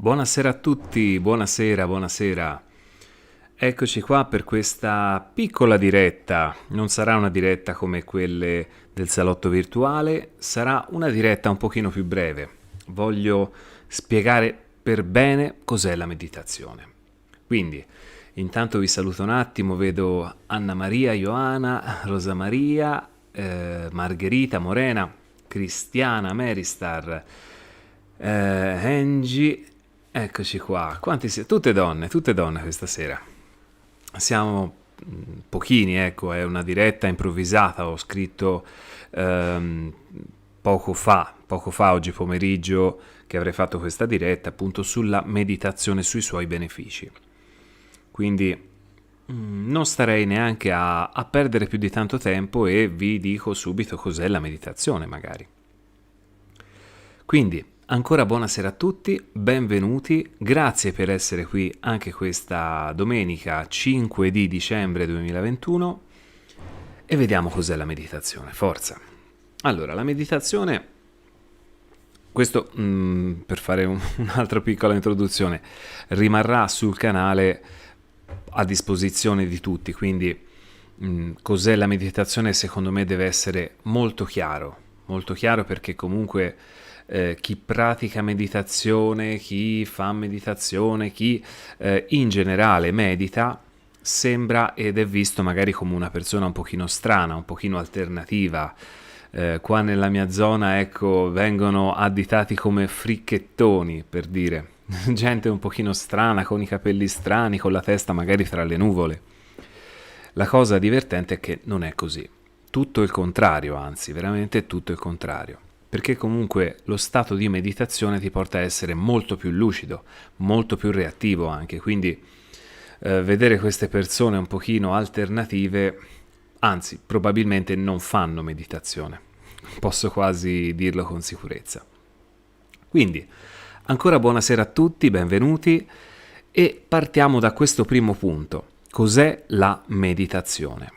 Buonasera a tutti, buonasera, buonasera. Eccoci qua per questa piccola diretta. Non sarà una diretta come quelle del salotto virtuale, sarà una diretta un pochino più breve. Voglio spiegare per bene cos'è la meditazione. Quindi, intanto vi saluto un attimo, vedo Anna Maria, Ioana, Rosa Maria, Margherita, Morena, Cristiana, Meristar, Angie. Eccoci qua, tutte donne questa sera. Siamo pochini, ecco, è una diretta improvvisata, ho scritto ehm, poco fa, oggi pomeriggio, che avrei fatto questa diretta appunto sulla meditazione, sui suoi benefici. Quindi non starei neanche a perdere più di tanto tempo e vi dico subito cos'è la meditazione magari. Quindi, ancora buonasera a tutti, benvenuti, grazie per essere qui anche questa domenica 5 di dicembre 2021 e vediamo cos'è la meditazione, forza. Allora, la meditazione, questo per fare un'altra piccola introduzione, rimarrà sul canale a disposizione di tutti, quindi cos'è la meditazione secondo me deve essere molto chiaro perché comunque chi pratica meditazione, chi fa meditazione, chi in generale medita, sembra ed è visto magari come una persona un pochino strana, un pochino alternativa. Qua nella mia zona, ecco, vengono additati come fricchettoni, per dire. Gente un pochino strana, con i capelli strani, con la testa magari tra le nuvole. La cosa divertente è che non è così. Tutto il contrario, anzi, veramente tutto il contrario. Perché comunque lo stato di meditazione ti porta a essere molto più lucido, molto più reattivo anche, quindi vedere queste persone un pochino alternative, anzi, probabilmente non fanno meditazione. Posso quasi dirlo con sicurezza. Quindi, ancora buonasera a tutti, benvenuti e partiamo da questo primo punto. Cos'è la meditazione?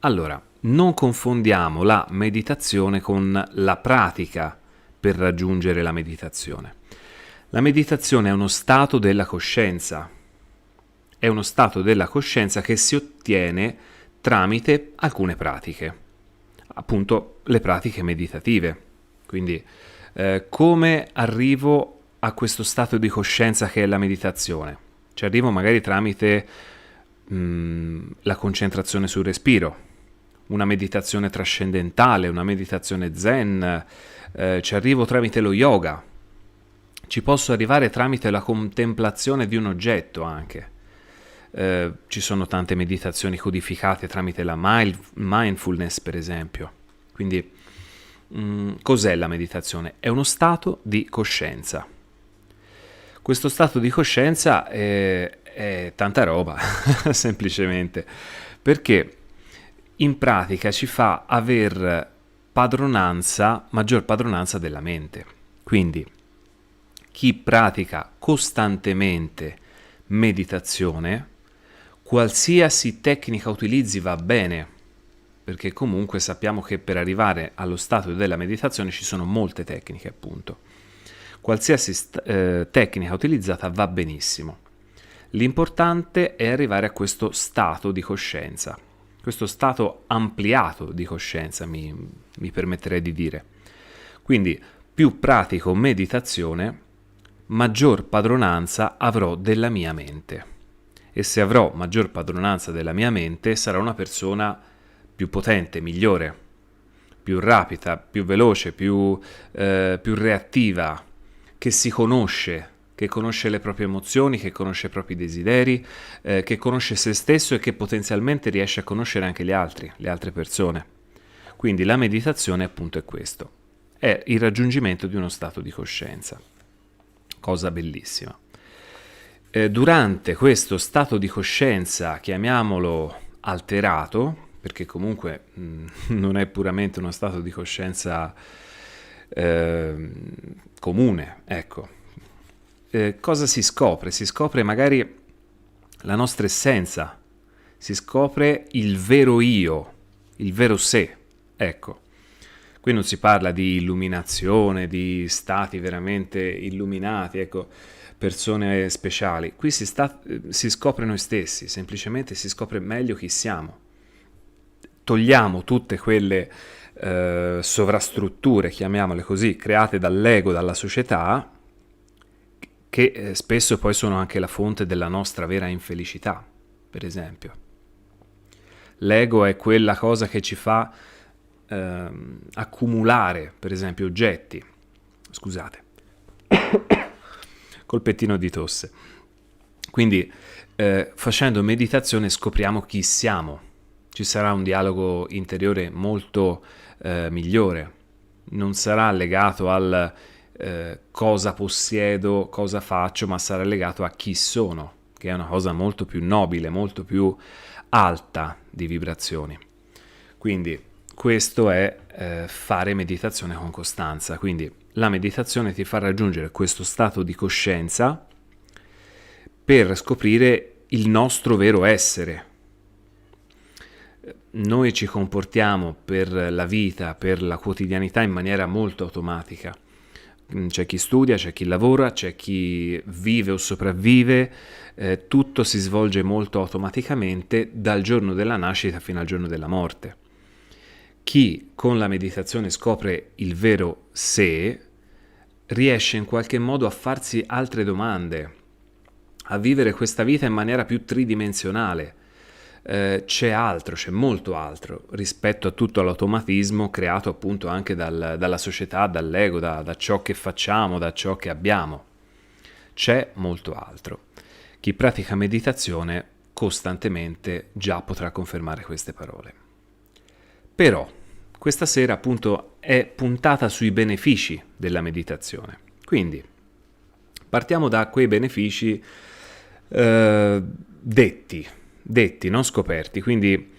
Allora, non confondiamo la meditazione con la pratica per raggiungere la meditazione. La meditazione è uno stato della coscienza. È uno stato della coscienza che si ottiene tramite alcune pratiche, appunto le pratiche meditative. Quindi, come arrivo a questo stato di coscienza che è la meditazione? Ci arrivo magari tramite la concentrazione sul respiro, una meditazione trascendentale, una meditazione zen, ci arrivo tramite lo yoga, ci posso arrivare tramite la contemplazione di un oggetto anche. Ci sono tante meditazioni codificate tramite la mindfulness, per esempio. Quindi, cos'è la meditazione? È uno stato di coscienza. Questo stato di coscienza è tanta roba, semplicemente, perché in pratica ci fa aver maggior padronanza della mente. Quindi, chi pratica costantemente meditazione, qualsiasi tecnica utilizzi va bene, perché comunque sappiamo che per arrivare allo stato della meditazione ci sono molte tecniche, appunto. Qualsiasi tecnica utilizzata va benissimo. L'importante è arrivare a questo stato di coscienza, questo stato ampliato di coscienza, mi permetterei di dire. Quindi, più pratico meditazione, maggior padronanza avrò della mia mente. E se avrò maggior padronanza della mia mente, sarò una persona più potente, migliore, più rapida, più veloce, più reattiva, che si conosce, che conosce le proprie emozioni, che conosce i propri desideri, che conosce se stesso e che potenzialmente riesce a conoscere anche le altre persone. Quindi la meditazione appunto è questo, è il raggiungimento di uno stato di coscienza. Cosa bellissima. Durante questo stato di coscienza, chiamiamolo alterato, perché comunque non è puramente uno stato di coscienza comune, ecco. Cosa si scopre? Si scopre magari la nostra essenza, si scopre il vero io, il vero sé, ecco. Qui non si parla di illuminazione, di stati veramente illuminati, ecco, persone speciali. Qui si scopre noi stessi, semplicemente si scopre meglio chi siamo. Togliamo tutte quelle sovrastrutture, chiamiamole così, create dall'ego, dalla società, che spesso poi sono anche la fonte della nostra vera infelicità, per esempio. L'ego è quella cosa che ci fa accumulare, per esempio, oggetti. Scusate, colpettino di tosse. Quindi facendo meditazione scopriamo chi siamo. Ci sarà un dialogo interiore molto migliore. Non sarà legato al cosa possiedo, cosa faccio, ma sarà legato a chi sono, che è una cosa molto più nobile, molto più alta di vibrazioni. Quindi questo è fare meditazione con costanza. Quindi la meditazione ti fa raggiungere questo stato di coscienza per scoprire il nostro vero essere. Noi ci comportiamo per la vita, per la quotidianità in maniera molto automatica. C'è chi studia, c'è chi lavora, c'è chi vive o sopravvive, tutto si svolge molto automaticamente dal giorno della nascita fino al giorno della morte. Chi con la meditazione scopre il vero sé, riesce in qualche modo a farsi altre domande, a vivere questa vita in maniera più tridimensionale. C'è altro, c'è molto altro rispetto a tutto l'automatismo creato appunto anche dalla società, dall'ego, da ciò che facciamo, da ciò che abbiamo. C'è molto altro. Chi pratica meditazione costantemente già potrà confermare queste parole. Però questa sera appunto è puntata sui benefici della meditazione. Quindi partiamo da quei benefici detti, non scoperti. Quindi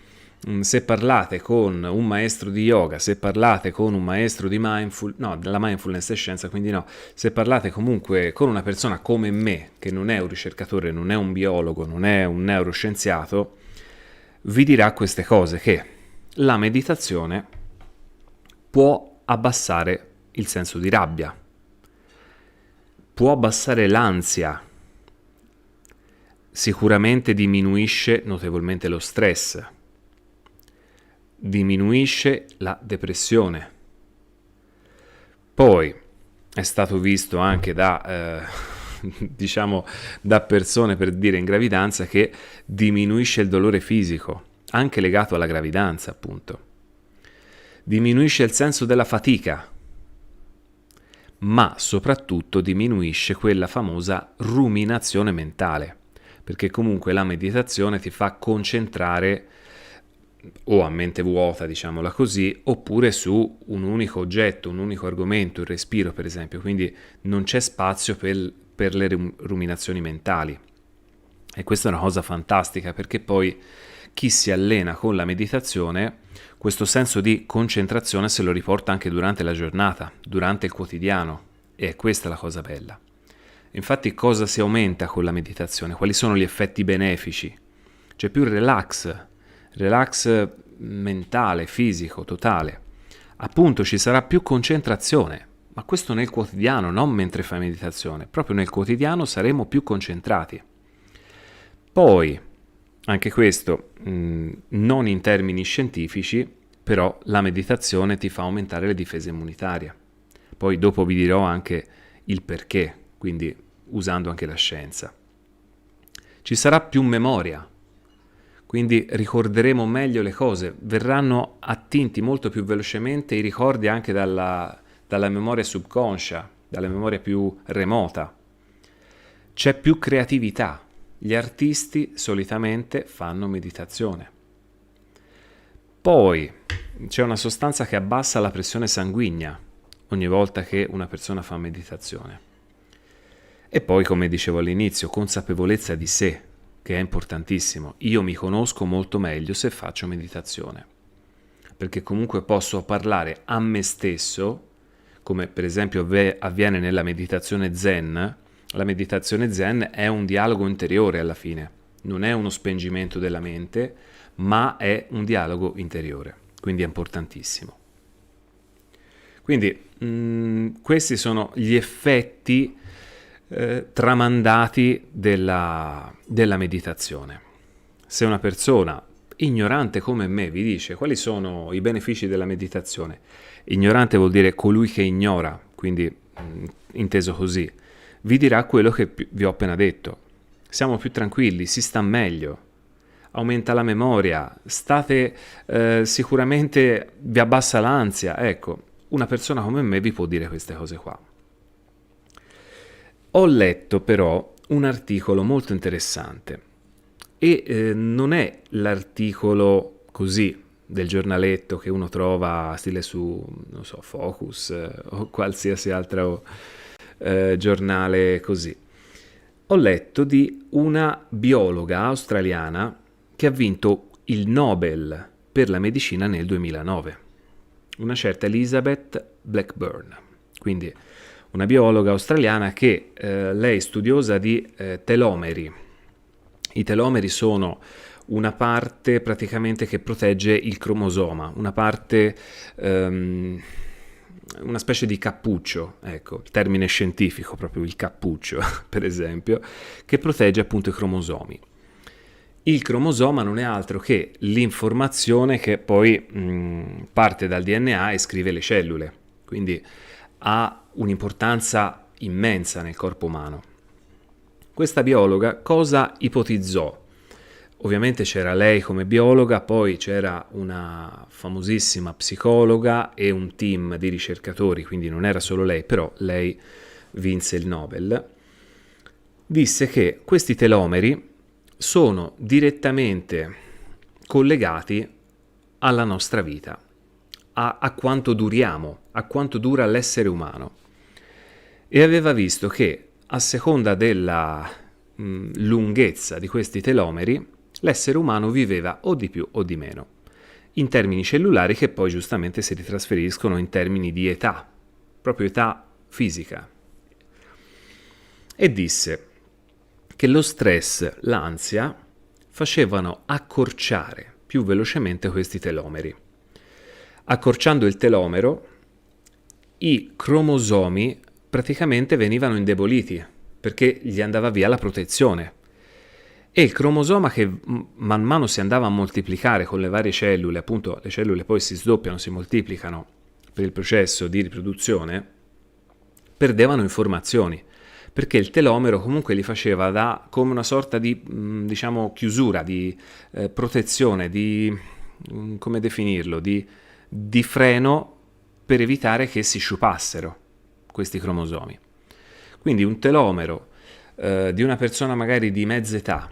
se parlate con un maestro di yoga, se parlate con un maestro di della mindfulness è scienza, quindi no, se parlate comunque con una persona come me, che non è un ricercatore, non è un biologo, non è un neuroscienziato, vi dirà queste cose, che la meditazione può abbassare il senso di rabbia, può abbassare l'ansia, sicuramente diminuisce notevolmente lo stress, diminuisce la depressione. Poi è stato visto anche da persone, per dire, in gravidanza, che diminuisce il dolore fisico, anche legato alla gravidanza, appunto. Diminuisce il senso della fatica, ma soprattutto diminuisce quella famosa ruminazione mentale, perché comunque la meditazione ti fa concentrare o a mente vuota, diciamola così, oppure su un unico oggetto, un unico argomento, il respiro per esempio, quindi non c'è spazio per le ruminazioni mentali. E questa è una cosa fantastica, perché poi chi si allena con la meditazione questo senso di concentrazione se lo riporta anche durante la giornata, durante il quotidiano, e è questa la cosa bella. Infatti cosa si aumenta con la meditazione? Quali sono gli effetti benefici? C'è più relax mentale, fisico, totale. Appunto ci sarà più concentrazione, ma questo nel quotidiano, non mentre fai meditazione, proprio nel quotidiano saremo più concentrati. Poi, anche questo, non in termini scientifici, però la meditazione ti fa aumentare le difese immunitarie. Poi dopo vi dirò anche il perché, quindi usando anche la scienza. Ci sarà più memoria, quindi ricorderemo meglio le cose, verranno attinti molto più velocemente i ricordi anche dalla memoria subconscia, dalla memoria più remota. C'è più creatività. Gli artisti solitamente fanno meditazione. Poi c'è una sostanza che abbassa la pressione sanguigna ogni volta che una persona fa meditazione. E poi, come dicevo all'inizio, consapevolezza di sé, che è importantissimo. Io mi conosco molto meglio se faccio meditazione, perché comunque posso parlare a me stesso, come per esempio avviene nella meditazione Zen. La meditazione Zen è un dialogo interiore alla fine, non è uno spengimento della mente, ma è un dialogo interiore, quindi è importantissimo. Quindi questi sono gli effetti tramandati della meditazione. Se una persona ignorante come me vi dice quali sono i benefici della meditazione, ignorante vuol dire colui che ignora, quindi inteso così, vi dirà quello che vi ho appena detto. Siamo più tranquilli, si sta meglio, aumenta la memoria, state sicuramente, vi abbassa l'ansia. Ecco, una persona come me vi può dire queste cose qua. Ho letto però un articolo molto interessante e non è l'articolo così del giornaletto che uno trova stile su, non so, Focus o qualsiasi altro giornale così. Ho letto di una biologa australiana che ha vinto il Nobel per la medicina nel 2009, una certa Elizabeth Blackburn, quindi una biologa australiana che lei è studiosa di telomeri. I telomeri sono una parte praticamente che protegge il cromosoma, una parte, una specie di cappuccio, ecco, il termine scientifico, proprio il cappuccio, per esempio, che protegge appunto i cromosomi. Il cromosoma non è altro che l'informazione che poi parte dal DNA e scrive le cellule, quindi ha un'importanza immensa nel corpo umano. Questa biologa cosa ipotizzò? Ovviamente c'era lei come biologa, poi c'era una famosissima psicologa e un team di ricercatori, quindi non era solo lei, però lei vinse il Nobel. Disse che questi telomeri sono direttamente collegati alla nostra vita, a quanto duriamo, a quanto dura l'essere umano. E aveva visto che a seconda della lunghezza di questi telomeri, l'essere umano viveva o di più o di meno, in termini cellulari che poi giustamente si ritrasferiscono in termini di età, proprio età fisica. E disse che lo stress, l'ansia, facevano accorciare più velocemente questi telomeri. Accorciando il telomero, i cromosomi praticamente venivano indeboliti perché gli andava via la protezione. E il cromosoma che man mano si andava a moltiplicare con le varie cellule, appunto le cellule poi si sdoppiano, si moltiplicano per il processo di riproduzione, perdevano informazioni, perché il telomero comunque li faceva da come una sorta di, diciamo, chiusura, di protezione, di, come definirlo, di freno per evitare che si sciupassero questi cromosomi. Quindi un telomero di una persona magari di mezza età,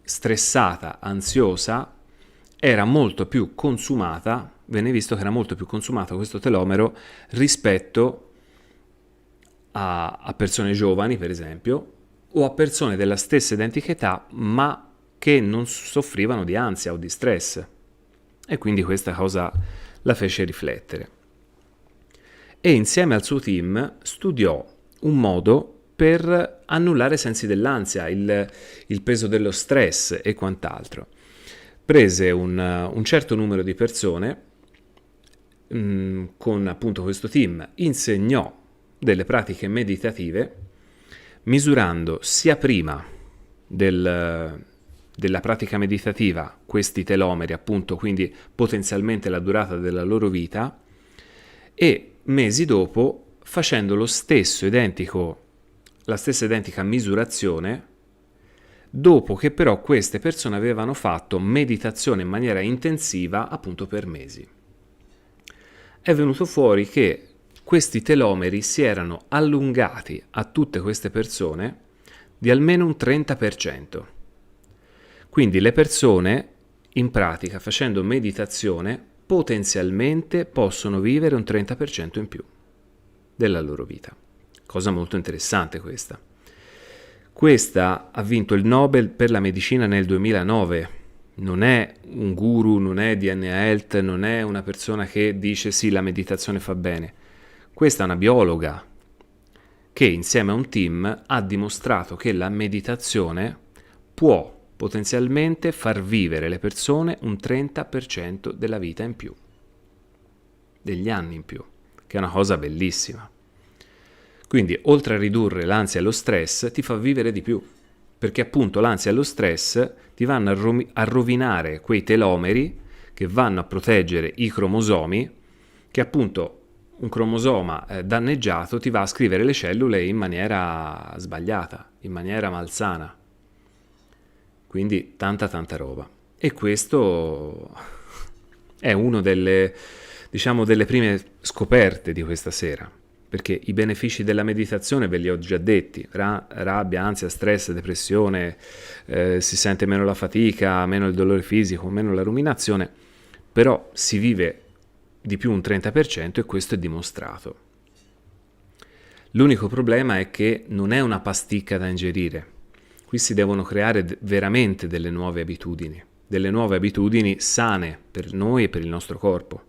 stressata, ansiosa, era molto più consumata, venne visto che era molto più consumato questo telomero rispetto a persone giovani, per esempio, o a persone della stessa identica età, ma che non soffrivano di ansia o di stress. E quindi questa cosa la fece riflettere. E insieme al suo team studiò un modo per annullare i sensi dell'ansia, il peso dello stress e quant'altro. Prese un certo numero di persone, con appunto questo team, insegnò delle pratiche meditative, misurando sia prima della pratica meditativa questi telomeri, appunto, quindi potenzialmente la durata della loro vita, e mesi dopo facendo la stessa identica misurazione, dopo che però queste persone avevano fatto meditazione in maniera intensiva appunto per mesi. È venuto fuori che questi telomeri si erano allungati a tutte queste persone di almeno un 30%. Quindi le persone, in pratica, facendo meditazione, potenzialmente possono vivere un 30% in più della loro vita. Cosa molto interessante questa. Questa ha vinto il Nobel per la medicina nel 2009. Non è un guru, non è DNA Health, non è una persona che dice sì, la meditazione fa bene. Questa è una biologa che insieme a un team ha dimostrato che la meditazione può potenzialmente far vivere le persone un 30% della vita in più, degli anni in più, che è una cosa bellissima. Quindi, oltre a ridurre l'ansia e lo stress, ti fa vivere di più, perché appunto l'ansia e lo stress ti vanno a rovinare quei telomeri che vanno a proteggere i cromosomi, che appunto un cromosoma danneggiato ti va a scrivere le cellule in maniera sbagliata, in maniera malsana. Quindi tanta roba. E questo è uno delle, diciamo, delle prime scoperte di questa sera, perché i benefici della meditazione ve li ho già detti: rabbia, ansia, stress, depressione, si sente meno la fatica, meno il dolore fisico, meno la ruminazione, però si vive di più un 30% e questo è dimostrato. L'unico problema è che non è una pasticca da ingerire. Qui si devono creare veramente delle nuove abitudini sane per noi e per il nostro corpo.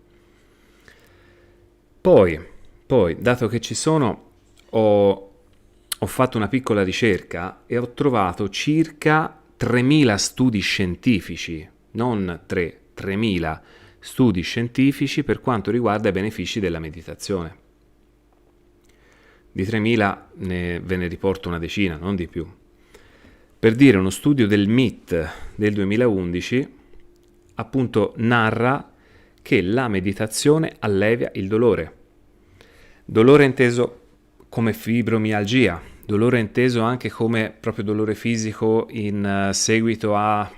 Poi, dato che ci sono, ho fatto una piccola ricerca e ho trovato circa 3.000 studi scientifici, non 3.000 studi scientifici per quanto riguarda i benefici della meditazione. Di 3.000 ve ne riporto una decina, non di più. Per dire, uno studio del MIT del 2011 appunto narra che la meditazione allevia il dolore. Dolore inteso come fibromialgia, dolore inteso anche come proprio dolore fisico in seguito a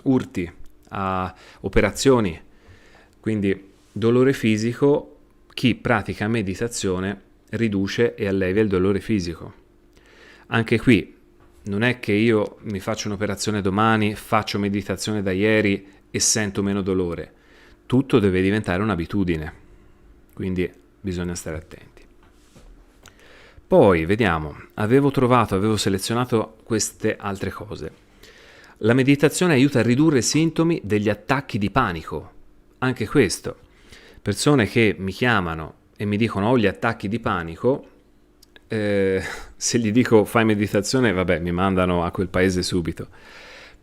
urti, a operazioni. Quindi dolore fisico, chi pratica meditazione riduce e allevia il dolore fisico. Anche qui non è che io mi faccio un'operazione domani, faccio meditazione da ieri e sento meno dolore. Tutto deve diventare un'abitudine, quindi bisogna stare attenti. Poi vediamo, avevo selezionato queste altre cose. La meditazione aiuta a ridurre i sintomi degli attacchi di panico. Anche questo, persone che mi chiamano e mi dicono ho gli attacchi di panico, se gli dico fai meditazione, vabbè, mi mandano a quel paese subito.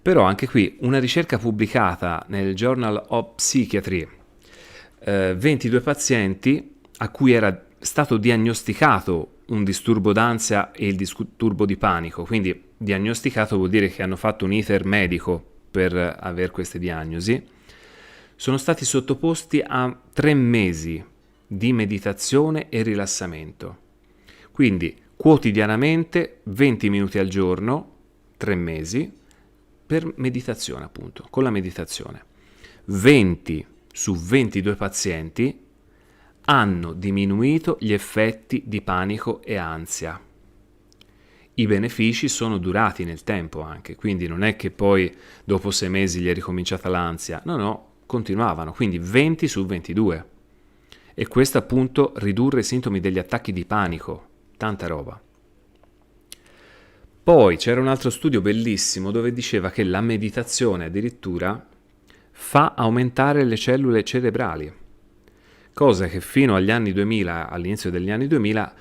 Però anche qui una ricerca pubblicata nel Journal of Psychiatry, 22 pazienti a cui era stato diagnosticato un disturbo d'ansia e il disturbo di panico, quindi diagnosticato vuol dire che hanno fatto un iter medico per aver queste diagnosi, sono stati sottoposti a 3 mesi di meditazione e rilassamento. Quindi quotidianamente 20 minuti al giorno, 3 mesi, per meditazione appunto, con la meditazione. 20 su 22 pazienti hanno diminuito gli effetti di panico e ansia. I benefici sono durati nel tempo anche, quindi non è che poi dopo 6 mesi gli è ricominciata l'ansia, no, continuavano, quindi 20 su 22. E questo appunto ridurre i sintomi degli attacchi di panico, tanta roba. Poi c'era un altro studio bellissimo dove diceva che la meditazione addirittura fa aumentare le cellule cerebrali, cosa che fino agli anni 2000, all'inizio degli anni 2000,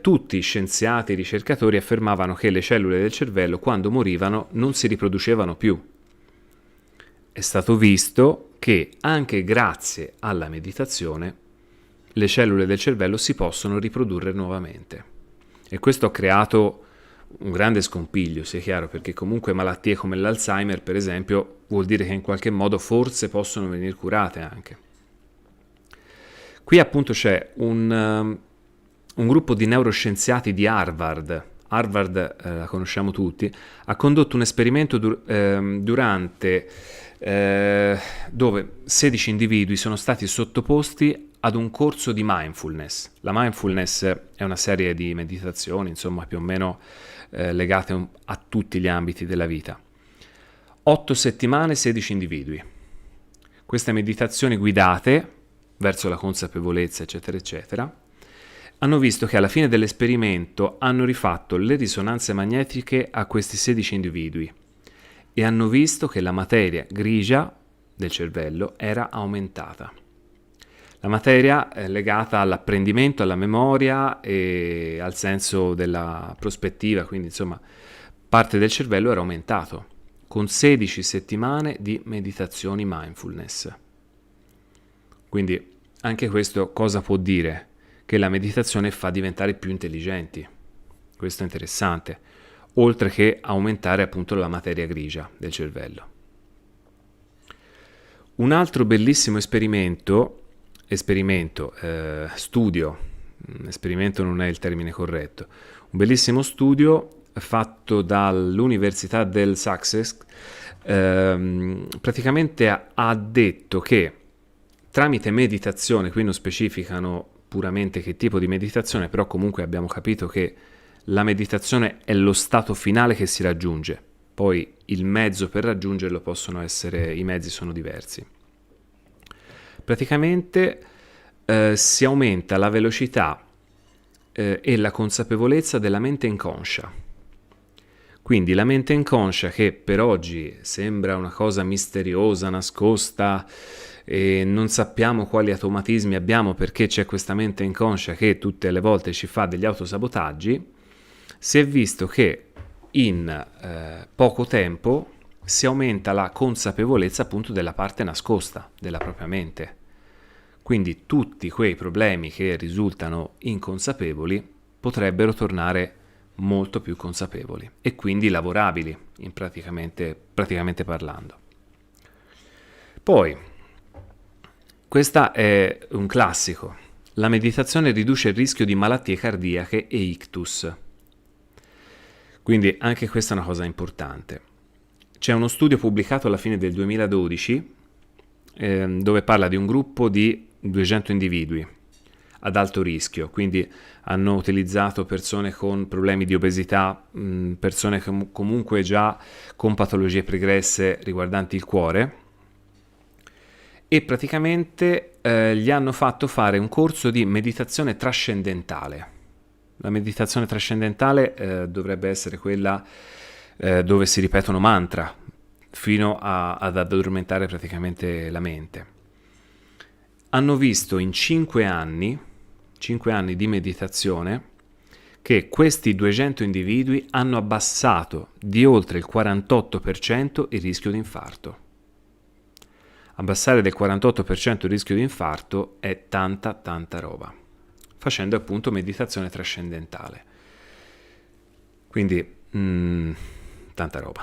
tutti scienziati e ricercatori affermavano che le cellule del cervello quando morivano non si riproducevano più. È stato visto che anche grazie alla meditazione le cellule del cervello si possono riprodurre nuovamente. E questo ha creato un grande scompiglio, sia chiaro, perché comunque malattie come l'Alzheimer, per esempio, vuol dire che in qualche modo forse possono venire curate anche. Qui appunto c'è un gruppo di neuroscienziati di Harvard, la conosciamo tutti, ha condotto un esperimento durante dove 16 individui sono stati sottoposti ad un corso di mindfulness. La mindfulness è una serie di meditazioni, insomma, più o meno legate a tutti gli ambiti della vita. 8 settimane, 16 individui. Queste meditazioni guidate verso la consapevolezza, eccetera, eccetera, hanno visto che alla fine dell'esperimento hanno rifatto le risonanze magnetiche a questi 16 individui e hanno visto che la materia grigia del cervello era aumentata. La materia è legata all'apprendimento, alla memoria e al senso della prospettiva, quindi insomma parte del cervello era aumentato con 16 settimane di meditazioni mindfulness. Quindi anche questo cosa può dire? che la meditazione fa diventare più intelligenti. Questo è interessante, oltre che aumentare appunto la materia grigia del cervello. Un altro bellissimo esperimento, non è il termine corretto, un bellissimo studio fatto dall'Università del Sussex, praticamente ha detto che tramite meditazione, qui non specificano puramente che tipo di meditazione, però comunque abbiamo capito che la meditazione è lo stato finale che si raggiunge, poi il mezzo per raggiungerlo i mezzi sono diversi. Praticamente si aumenta la velocità e la consapevolezza della mente inconscia. Quindi la mente inconscia, che per oggi sembra una cosa misteriosa, nascosta, e non sappiamo quali automatismi abbiamo perché c'è questa mente inconscia che tutte le volte ci fa degli autosabotaggi, si è visto che in poco tempo si aumenta la consapevolezza appunto della parte nascosta della propria mente. Quindi tutti quei problemi che risultano inconsapevoli potrebbero tornare molto più consapevoli e quindi lavorabili, praticamente parlando. Poi, questa è un classico. La meditazione riduce il rischio di malattie cardiache e ictus. Quindi anche questa è una cosa importante. C'è uno studio pubblicato alla fine del 2012 dove parla di un gruppo di 200 individui ad alto rischio, quindi hanno utilizzato persone con problemi di obesità, persone comunque già con patologie pregresse riguardanti il cuore, e praticamente gli hanno fatto fare un corso di meditazione trascendentale. La meditazione trascendentale dovrebbe essere quella dove si ripetono mantra fino ad addormentare praticamente la mente. Hanno visto in 5 anni di meditazione che questi 200 individui hanno abbassato di oltre il 48% il rischio di infarto. Abbassare del 48% il rischio di infarto è tanta roba, facendo appunto meditazione trascendentale. Quindi tanta roba,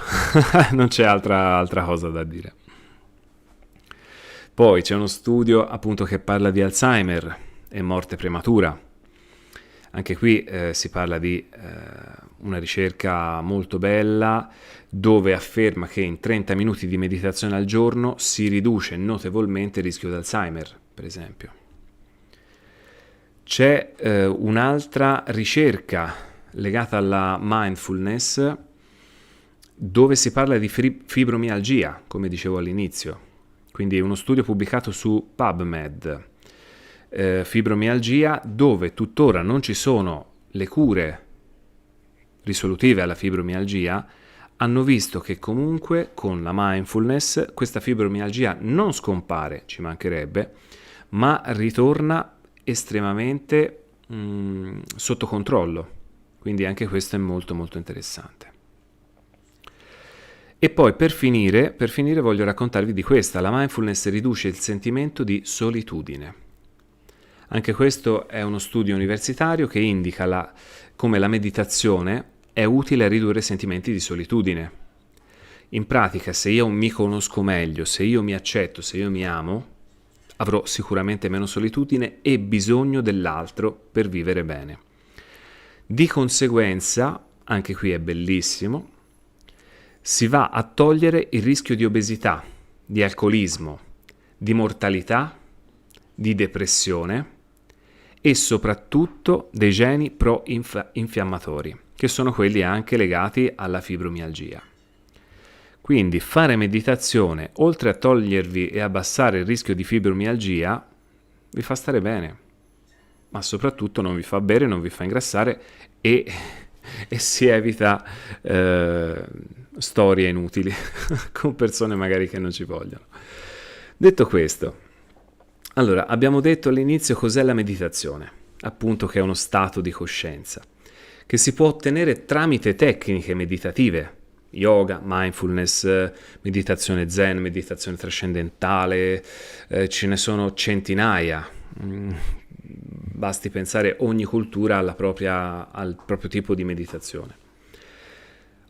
non c'è altra cosa da dire. Poi c'è uno studio appunto che parla di Alzheimer e morte prematura. Anche qui si parla di una ricerca molto bella dove afferma che in 30 minuti di meditazione al giorno si riduce notevolmente il rischio di Alzheimer, per esempio. C'è un'altra ricerca legata alla mindfulness dove si parla di fibromialgia, come dicevo all'inizio. Quindi uno studio pubblicato su PubMed, fibromialgia, dove tuttora non ci sono le cure risolutive alla fibromialgia, hanno visto che comunque con la mindfulness questa fibromialgia non scompare, ci mancherebbe, ma ritorna estremamente sotto controllo. Quindi anche questo è molto interessante. E poi per finire voglio raccontarvi di questa. La mindfulness riduce il sentimento di solitudine. Anche questo è uno studio universitario che indica come la meditazione è utile a ridurre sentimenti di solitudine. In pratica, se io mi conosco meglio, se io mi accetto, se io mi amo, avrò sicuramente meno solitudine e bisogno dell'altro per vivere bene. Di conseguenza, anche qui è bellissimo, si va a togliere il rischio di obesità, di alcolismo, di mortalità, di depressione e soprattutto dei geni pro-infiammatori, che sono quelli anche legati alla fibromialgia. Quindi fare meditazione, oltre a togliervi e abbassare il rischio di fibromialgia, vi fa stare bene, ma soprattutto non vi fa bere, non vi fa ingrassare e si evita storie inutili con persone magari che non ci vogliono. Detto questo, allora abbiamo detto all'inizio cos'è la meditazione, appunto che è uno stato di coscienza che si può ottenere tramite tecniche meditative, yoga, mindfulness, meditazione zen, meditazione trascendentale, ce ne sono centinaia. basti pensare ogni cultura al proprio tipo di meditazione.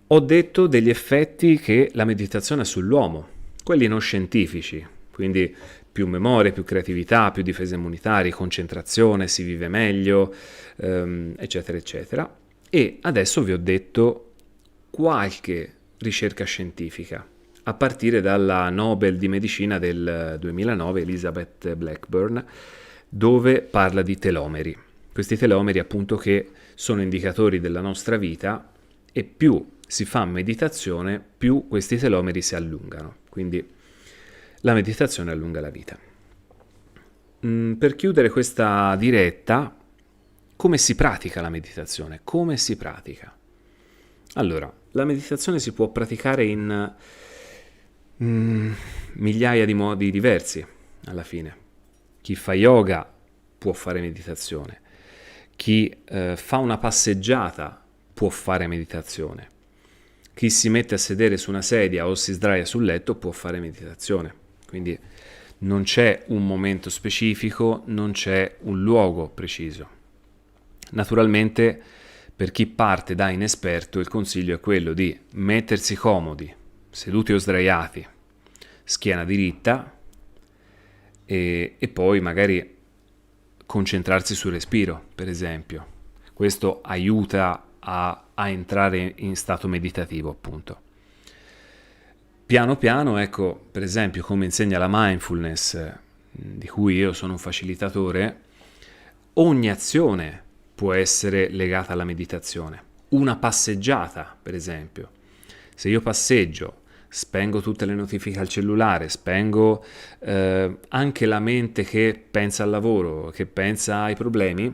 Ho detto degli effetti che la meditazione ha sull'uomo, quelli non scientifici, quindi più memoria, più creatività, più difese immunitarie, concentrazione, si vive meglio, eccetera, eccetera. E adesso vi ho detto qualche ricerca scientifica, a partire dalla Nobel di Medicina del 2009, Elizabeth Blackburn, dove parla di telomeri. Questi telomeri appunto che sono indicatori della nostra vita e più si fa meditazione, più questi telomeri si allungano. Quindi la meditazione allunga la vita. Per chiudere questa diretta, come si pratica la meditazione? Come si pratica? Allora, la meditazione si può praticare in migliaia di modi diversi, alla fine. Chi fa yoga può fare meditazione, chi fa una passeggiata può fare meditazione, chi si mette a sedere su una sedia o si sdraia sul letto può fare meditazione. Quindi non c'è un momento specifico, non c'è un luogo preciso. Naturalmente, per chi parte da inesperto, il consiglio è quello di mettersi comodi, seduti o sdraiati, schiena diritta e poi magari concentrarsi sul respiro, per esempio. Questo aiuta a entrare in stato meditativo, appunto. Piano piano, ecco, per esempio, come insegna la mindfulness, di cui io sono un facilitatore, ogni azione può essere legata alla meditazione. Una passeggiata, per esempio. Se io passeggio, spengo tutte le notifiche al cellulare, spengo anche la mente che pensa al lavoro, che pensa ai problemi,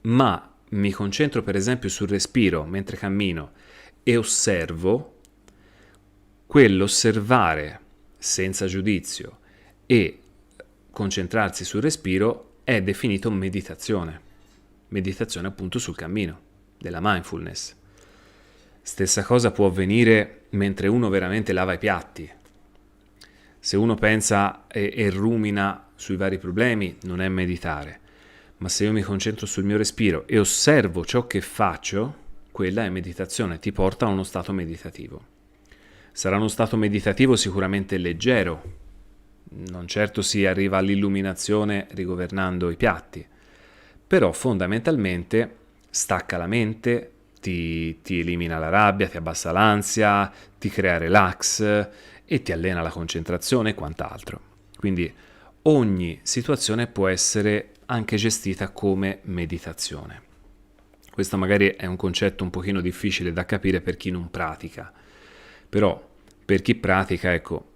ma mi concentro per esempio sul respiro mentre cammino e osservo, quell'osservare senza giudizio e concentrarsi sul respiro è definito meditazione. Meditazione appunto sul cammino, della mindfulness. Stessa cosa può avvenire mentre uno veramente lava i piatti. Se uno pensa e rumina sui vari problemi, non è meditare. Ma se io mi concentro sul mio respiro e osservo ciò che faccio, quella è meditazione, ti porta a uno stato meditativo. Sarà uno stato meditativo sicuramente leggero, non certo si arriva all'illuminazione rigovernando i piatti, però fondamentalmente stacca la mente, ti elimina la rabbia, ti abbassa l'ansia, ti crea relax e ti allena la concentrazione e quant'altro. Quindi ogni situazione può essere anche gestita come meditazione. Questo magari è un concetto un pochino difficile da capire per chi non pratica, però per chi pratica, ecco,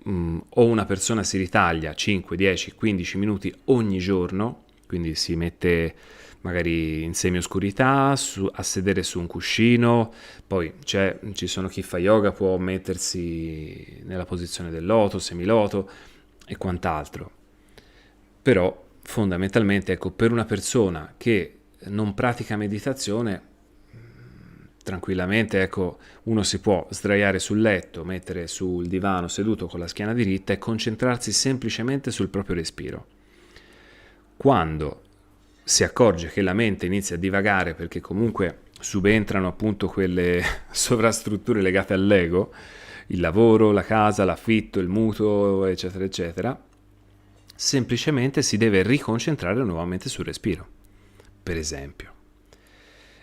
o una persona si ritaglia 5, 10, 15 minuti ogni giorno, quindi si mette magari in semioscurità, a sedere su un cuscino, poi ci sono chi fa yoga, può mettersi nella posizione del loto, semiloto e quant'altro. Però fondamentalmente, ecco, per una persona che non pratica meditazione, tranquillamente, ecco, uno si può sdraiare sul letto, mettere sul divano seduto con la schiena diritta e concentrarsi semplicemente sul proprio respiro. Quando si accorge che la mente inizia a divagare perché comunque subentrano appunto quelle sovrastrutture legate all'ego, il lavoro, la casa, l'affitto, il mutuo, eccetera, eccetera, semplicemente si deve riconcentrare nuovamente sul respiro, per esempio.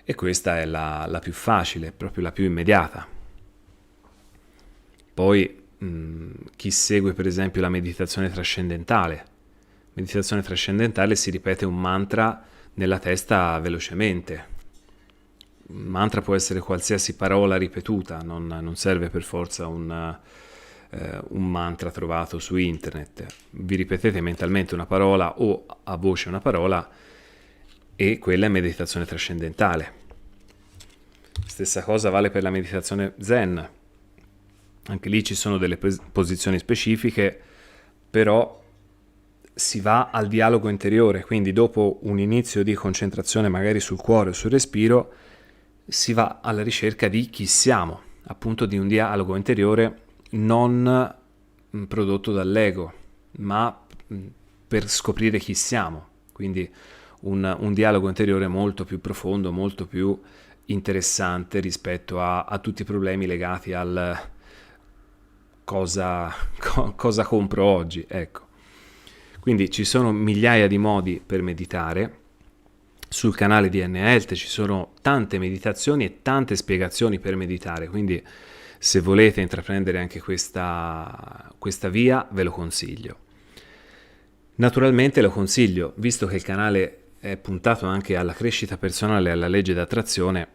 E questa è la più facile, proprio la più immediata. Poi chi segue per esempio la meditazione trascendentale. Meditazione trascendentale si ripete un mantra nella testa velocemente. Un mantra può essere qualsiasi parola ripetuta, non serve per forza un mantra trovato su internet. Vi ripetete mentalmente una parola o a voce una parola e quella è meditazione trascendentale. Stessa cosa vale per la meditazione zen. Anche lì ci sono delle posizioni specifiche, però si va al dialogo interiore, quindi dopo un inizio di concentrazione magari sul cuore o sul respiro, si va alla ricerca di chi siamo, appunto di un dialogo interiore non prodotto dall'ego, ma per scoprire chi siamo. Quindi un dialogo interiore molto più profondo, molto più interessante rispetto a tutti i problemi legati al cosa compro oggi, ecco. Quindi ci sono migliaia di modi per meditare. Sul canale di N-Health ci sono tante meditazioni e tante spiegazioni per meditare, quindi se volete intraprendere anche questa via, ve lo consiglio. Naturalmente lo consiglio, visto che il canale è puntato anche alla crescita personale e alla legge d'attrazione,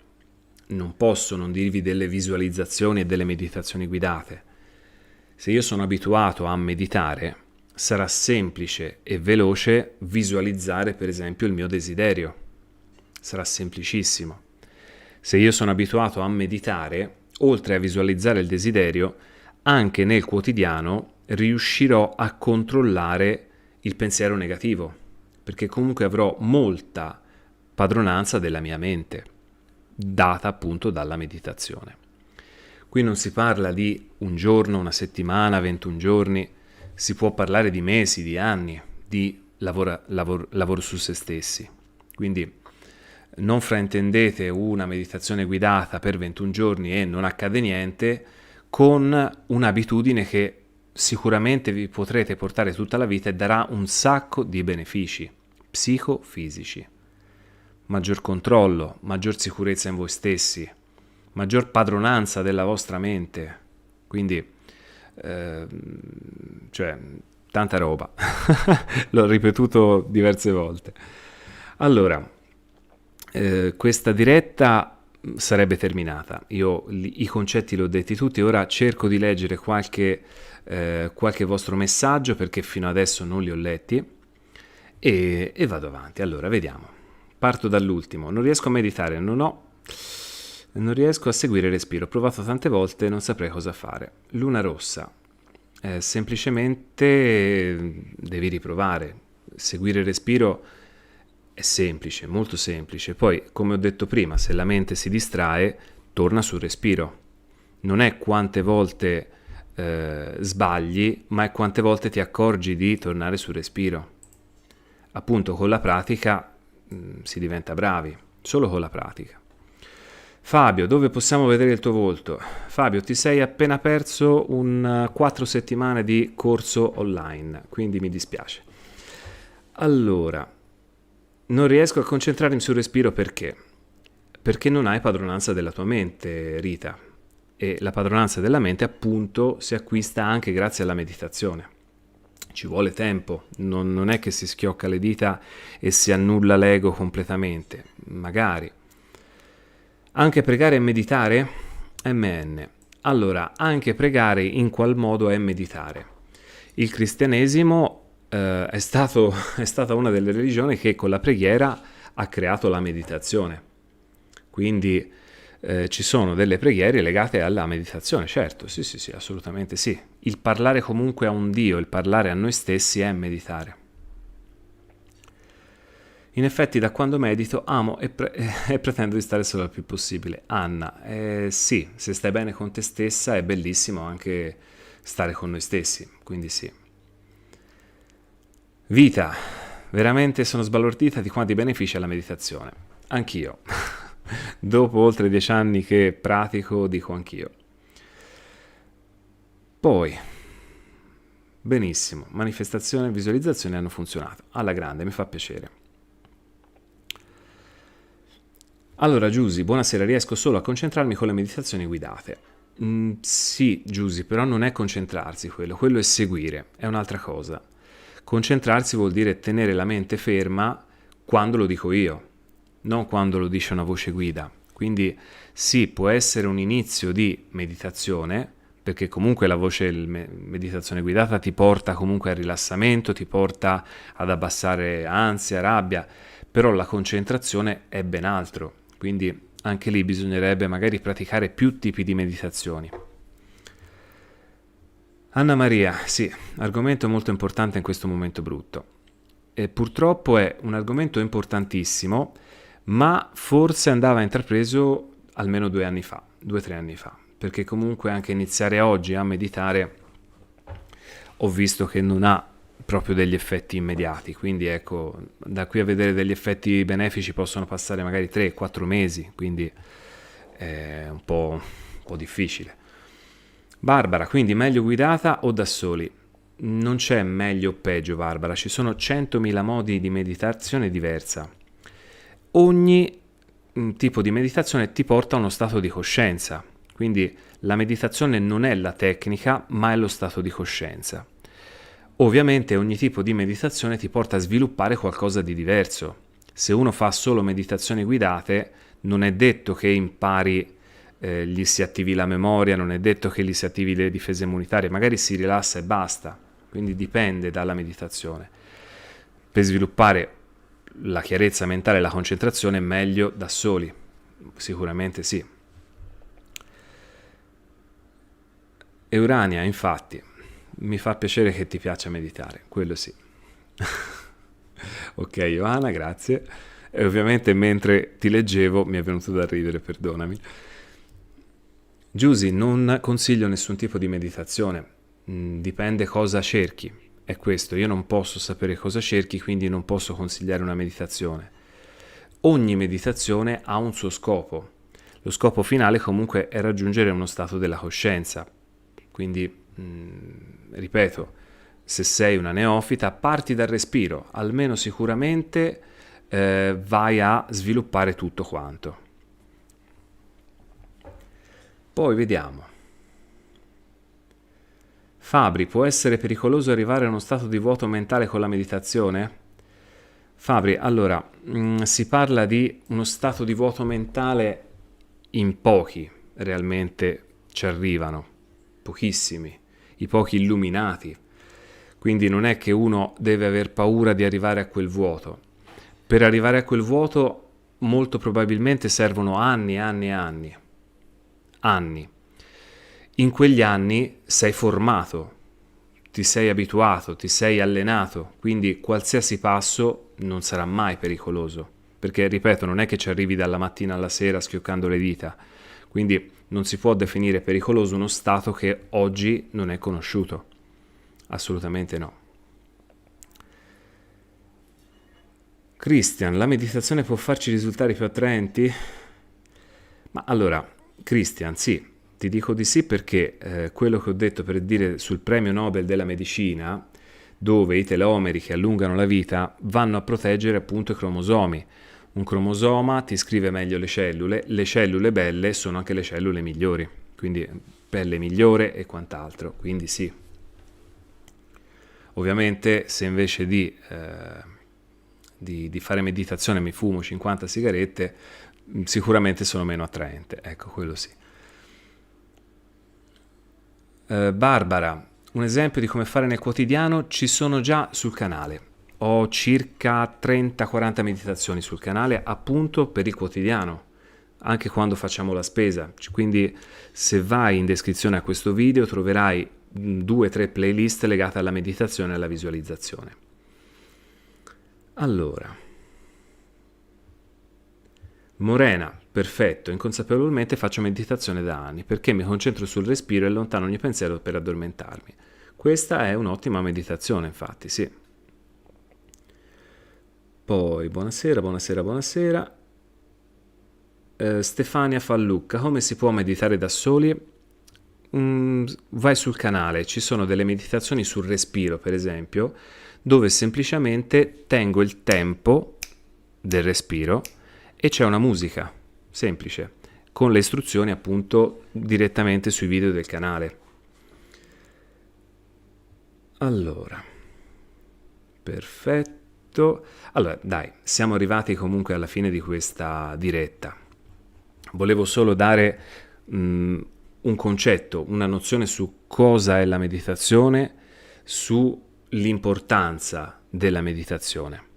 non posso non dirvi delle visualizzazioni e delle meditazioni guidate. Se io sono abituato a meditare, sarà semplice e veloce visualizzare per esempio il mio desiderio. Sarà semplicissimo. Se io sono abituato a meditare, oltre a visualizzare il desiderio, anche nel quotidiano riuscirò a controllare il pensiero negativo, perché comunque avrò molta padronanza della mia mente, data appunto dalla meditazione. Qui non si parla di un giorno, una settimana, 21 giorni, si può parlare di mesi, di anni, di lavoro su se stessi. Quindi non fraintendete una meditazione guidata per 21 giorni e non accade niente con un'abitudine che sicuramente vi potrete portare tutta la vita e darà un sacco di benefici psicofisici. Maggior controllo, maggior sicurezza in voi stessi, maggior padronanza della vostra mente. Quindi, tanta roba. L'ho ripetuto diverse volte. Allora, questa diretta sarebbe terminata. Io i concetti li ho detti tutti, ora cerco di leggere qualche vostro messaggio perché fino adesso non li ho letti e vado avanti. Allora, vediamo. Parto dall'ultimo. Non riesco a meditare, non riesco a seguire il respiro. Ho provato tante volte, non saprei cosa fare. Luna rossa. Semplicemente devi riprovare. Seguire il respiro è semplice, molto semplice. Poi, come ho detto prima, se la mente si distrae, torna sul respiro. Non è quante volte sbagli, ma è quante volte ti accorgi di tornare sul respiro. Appunto, con la pratica si diventa bravi, solo con la pratica. Fabio, dove possiamo vedere il tuo volto? Fabio, ti sei appena perso 4 settimane di corso online, quindi mi dispiace. Allora, non riesco a concentrarmi sul respiro perché? Perché non hai padronanza della tua mente, Rita. E la padronanza della mente, appunto, si acquista anche grazie alla meditazione. Ci vuole tempo, non è che si schiocca le dita e si annulla l'ego completamente, magari. Anche pregare e meditare? MN. Allora, anche pregare in qual modo è meditare? Il cristianesimo è stata una delle religioni che con la preghiera ha creato la meditazione. Quindi ci sono delle preghiere legate alla meditazione, certo, sì, assolutamente sì. Il parlare comunque a un Dio, il parlare a noi stessi è meditare. In effetti da quando medito amo e pretendo di stare solo il più possibile. Anna, sì, se stai bene con te stessa è bellissimo anche stare con noi stessi, quindi sì. Vita, veramente sono sbalordita di quanti benefici ha la meditazione. Anch'io. Dopo oltre 10 anni che pratico, dico anch'io. Poi, benissimo, manifestazione e visualizzazione hanno funzionato. Alla grande, mi fa piacere. Allora, Giusy, buonasera, riesco solo a concentrarmi con le meditazioni guidate. Sì, Giusy, però non è concentrarsi quello è seguire, è un'altra cosa. Concentrarsi vuol dire tenere la mente ferma quando lo dico io, non quando lo dice una voce guida. Quindi sì, può essere un inizio di meditazione, perché comunque la voce meditazione guidata ti porta comunque al rilassamento, ti porta ad abbassare ansia, rabbia, però la concentrazione è ben altro. Quindi anche lì bisognerebbe magari praticare più tipi di meditazioni. Anna Maria, sì, argomento molto importante in questo momento brutto. E purtroppo è un argomento importantissimo, ma forse andava intrapreso almeno 2 anni fa, 2-3 anni fa, perché comunque anche iniziare oggi a meditare ho visto che non ha proprio degli effetti immediati, quindi ecco, da qui a vedere degli effetti benefici possono passare magari 3-4 mesi, quindi è un po' difficile. Barbara, quindi meglio guidata o da soli? Non c'è meglio o peggio, Barbara, ci sono 100.000 modi di meditazione diversa. Ogni tipo di meditazione ti porta a uno stato di coscienza, quindi la meditazione non è la tecnica, ma è lo stato di coscienza. Ovviamente ogni tipo di meditazione ti porta a sviluppare qualcosa di diverso. Se uno fa solo meditazioni guidate, non è detto che impari, gli si attivi la memoria, non è detto che gli si attivi le difese immunitarie, magari si rilassa e basta. Quindi dipende dalla meditazione. Per sviluppare la chiarezza mentale e la concentrazione è meglio da soli, sicuramente sì. Eurania, infatti, mi fa piacere che ti piaccia meditare, quello sì. Ok, Ioana, grazie. E ovviamente mentre ti leggevo mi è venuto da ridere, perdonami. Giusy, non consiglio nessun tipo di meditazione, dipende cosa cerchi, è questo, io non posso sapere cosa cerchi, quindi non posso consigliare una meditazione. Ogni meditazione ha un suo scopo, lo scopo finale comunque è raggiungere uno stato della coscienza, quindi, ripeto, se sei una neofita, parti dal respiro, almeno sicuramente vai a sviluppare tutto quanto. Poi vediamo. Fabri, può essere pericoloso arrivare a uno stato di vuoto mentale con la meditazione? Fabri, allora, si parla di uno stato di vuoto mentale in pochi realmente ci arrivano, pochissimi, i pochi illuminati. Quindi non è che uno deve aver paura di arrivare a quel vuoto. Per arrivare a quel vuoto molto probabilmente servono anni e anni e anni. Anni. In quegli anni sei formato, ti sei abituato, ti sei allenato, quindi qualsiasi passo non sarà mai pericoloso. Perché, ripeto, non è che ci arrivi dalla mattina alla sera schioccando le dita. Quindi non si può definire pericoloso uno stato che oggi non è conosciuto. Assolutamente no. Christian, la meditazione può farci risultati più attraenti? Ma allora, Christian, sì, ti dico di sì perché quello che ho detto per dire sul premio Nobel della medicina, dove i telomeri che allungano la vita vanno a proteggere appunto i cromosomi. Un cromosoma ti scrive meglio le cellule belle sono anche le cellule migliori, quindi pelle migliore e quant'altro, quindi sì. Ovviamente se invece di fare meditazione mi fumo 50 sigarette, sicuramente sono meno attraente, ecco, quello sì. Barbara, un esempio di come fare nel quotidiano ci sono già sul canale. Ho circa 30-40 meditazioni sul canale appunto per il quotidiano, anche quando facciamo la spesa. Quindi se vai in descrizione a questo video troverai 2-3 playlist legate alla meditazione e alla visualizzazione. Allora, Morena, perfetto, inconsapevolmente faccio meditazione da anni perché mi concentro sul respiro e allontano ogni pensiero per addormentarmi. Questa è un'ottima meditazione, infatti, sì. Poi, buonasera, buonasera, buonasera. Stefania Fallucca, come si può meditare da soli? Vai sul canale, ci sono delle meditazioni sul respiro, per esempio, dove semplicemente tengo il tempo del respiro e c'è una musica semplice, con le istruzioni appunto direttamente sui video del canale. Allora, perfetto. Allora, dai, siamo arrivati comunque alla fine di questa diretta. Volevo solo dare un concetto, una nozione su cosa è la meditazione, sull'importanza della meditazione.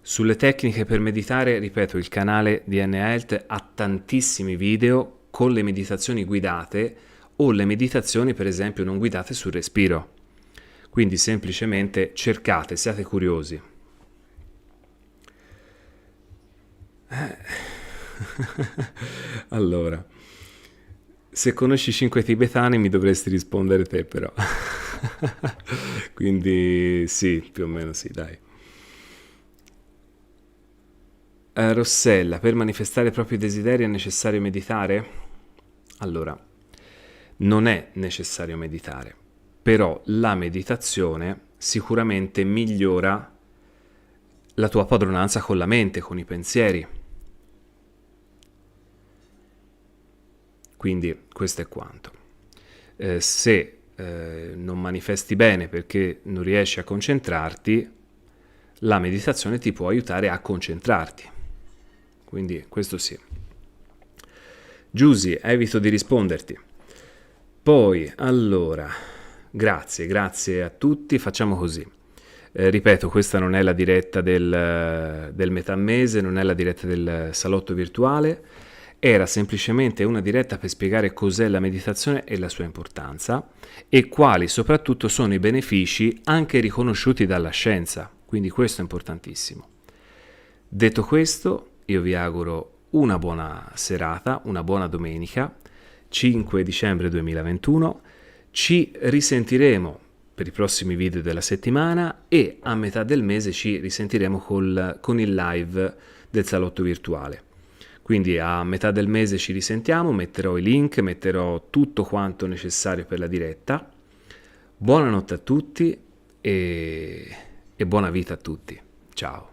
Sulle tecniche per meditare, ripeto, il canale di NA Health ha tantissimi video con le meditazioni guidate o le meditazioni, per esempio, non guidate sul respiro. Quindi semplicemente cercate, siate curiosi. Allora, se conosci 5 tibetani mi dovresti rispondere te però. Quindi sì, più o meno sì, dai. Rossella, per manifestare i propri desideri è necessario meditare? Allora, non è necessario meditare, però la meditazione sicuramente migliora la tua padronanza con la mente, con i pensieri. Quindi questo è quanto. Se non manifesti bene perché non riesci a concentrarti, la meditazione ti può aiutare a concentrarti. Quindi questo sì. Giusy, evito di risponderti. Poi, allora, grazie a tutti, facciamo così. Ripeto, questa non è la diretta del metà mese, non è la diretta del salotto virtuale, era semplicemente una diretta per spiegare cos'è la meditazione e la sua importanza e quali soprattutto sono i benefici anche riconosciuti dalla scienza, quindi questo è importantissimo. Detto questo, io vi auguro una buona serata, una buona domenica, 5 dicembre 2021. Ci risentiremo per i prossimi video della settimana e a metà del mese ci risentiremo con il live del salotto virtuale. Quindi a metà del mese ci risentiamo, metterò i link, metterò tutto quanto necessario per la diretta. Buonanotte a tutti e buona vita a tutti. Ciao.